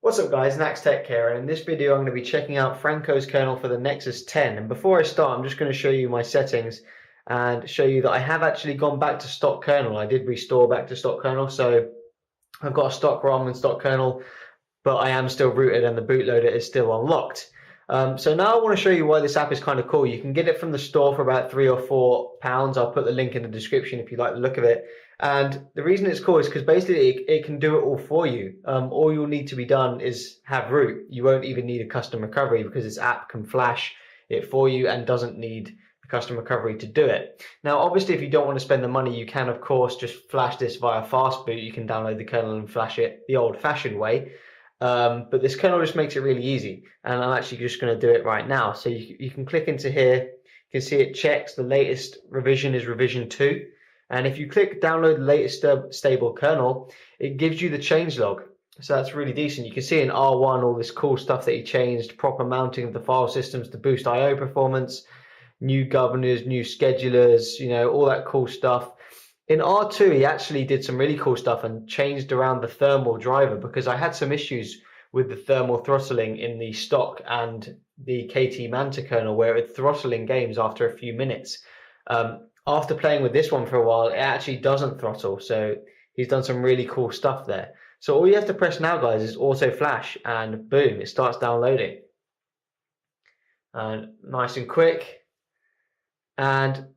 What's up guys, Nax Tech here, and in this video I'm going to be checking out Franco's kernel for the Nexus 10. And before I start, I'm just going to show you my settings and show you that I have actually gone back to stock kernel. I did restore back to stock kernel, so I've got a stock ROM and stock kernel, but I am still rooted and the bootloader is still unlocked. So now I want to show you why this app is kind of cool. You can get it from the store for about £3 or £4. I'll put the link in the description if you like the look of it. And the reason it's cool is because basically it can do it all for you. All you'll need to be done is have root. You won't even need a custom recovery because this app can flash it for you and doesn't need a custom recovery to do it. Now, obviously, if you don't want to spend the money, you can, of course, just flash this via fast boot. You can download the kernel and flash it the old-fashioned way. But this kernel just makes it really easy. And I'm actually just going to do it right now. So you can click into here. You can see it checks the latest revision is revision 2. And if you click download the latest stable kernel, it gives you the changelog. So that's really decent. You can see in R1 all this cool stuff that he changed, proper mounting of the file systems to boost I/O performance, new governors, new schedulers, all that cool stuff. In R2, he actually did some really cool stuff and changed around the thermal driver because I had some issues with the thermal throttling in the stock and the KT Manta kernel where it would throttle in games after a few minutes. After playing with this one for a while, it actually doesn't throttle. So he's done some really cool stuff there. So all you have to press now, guys, is auto flash and boom, it starts downloading. And nice and quick. And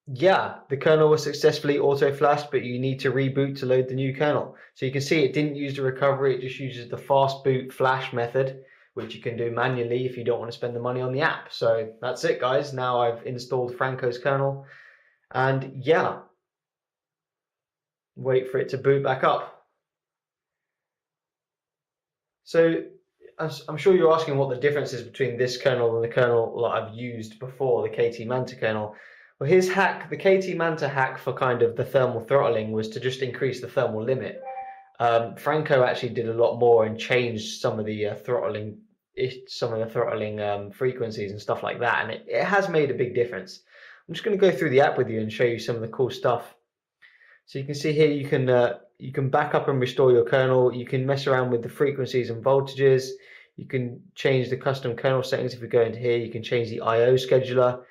yeah, the kernel was successfully auto flashed, but you need to reboot to load the new kernel. So you can see it didn't use the recovery, it just uses the fast boot flash method, which you can do manually if you don't want to spend the money on the app. So that's it, guys. Now I've installed Franco's kernel, and yeah, wait for it to boot back up. So I'm sure you're asking what the difference is between this kernel and the kernel that I've used before, the KT Manta kernel. Well, his hack, the KT Manta hack for kind of the thermal throttling was to just increase the thermal limit. Franco actually did a lot more and changed some of the throttling frequencies and stuff like that, and it has made a big difference. I'm just going to go through the app with you and show you some of the cool stuff. So you can see here you can back up and restore your kernel. You can mess around with the frequencies and voltages. You can change the custom kernel settings. If we go into here, you can change the I/O scheduler.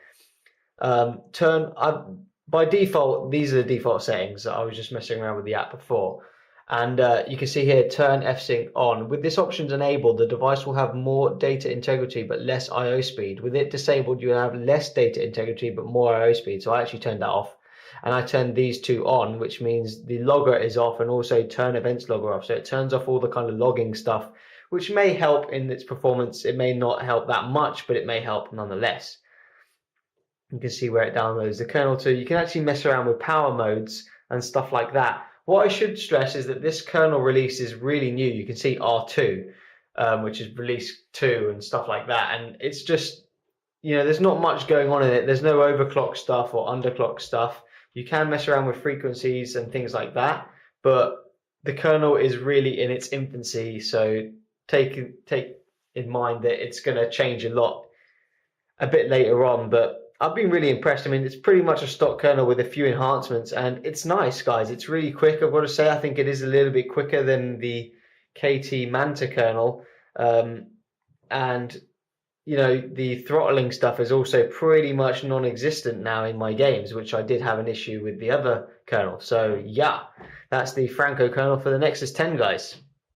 By default, these are the default settings. I was just messing around with the app before. And you can see here, turn F-Sync on. With this option enabled, the device will have more data integrity but less I/O speed. With it disabled, you have less data integrity but more I/O speed. So I actually turned that off. And I turned these two on, which means the logger is off, and also turn events logger off. So it turns off all the kind of logging stuff, which may help in its performance. It may not help that much, but it may help nonetheless. You can see where it downloads the kernel to. You can actually mess around with power modes and stuff like that. What I should stress is that this kernel release is really new. You can see R2, which is release 2 and stuff like that. And it's just, there's not much going on in it. There's no overclock stuff or underclock stuff. You can mess around with frequencies and things like that, but the kernel is really in its infancy. So take in mind that it's going to change a lot a bit later on, but I've been really impressed. I mean, it's pretty much a stock kernel with a few enhancements, and it's nice, guys. It's really quick. I've got to say, I think it is a little bit quicker than the KT Manta kernel. And, the throttling stuff is also pretty much non-existent now in my games, which I did have an issue with the other kernel. So, yeah, that's the Franco kernel for the Nexus 10, guys.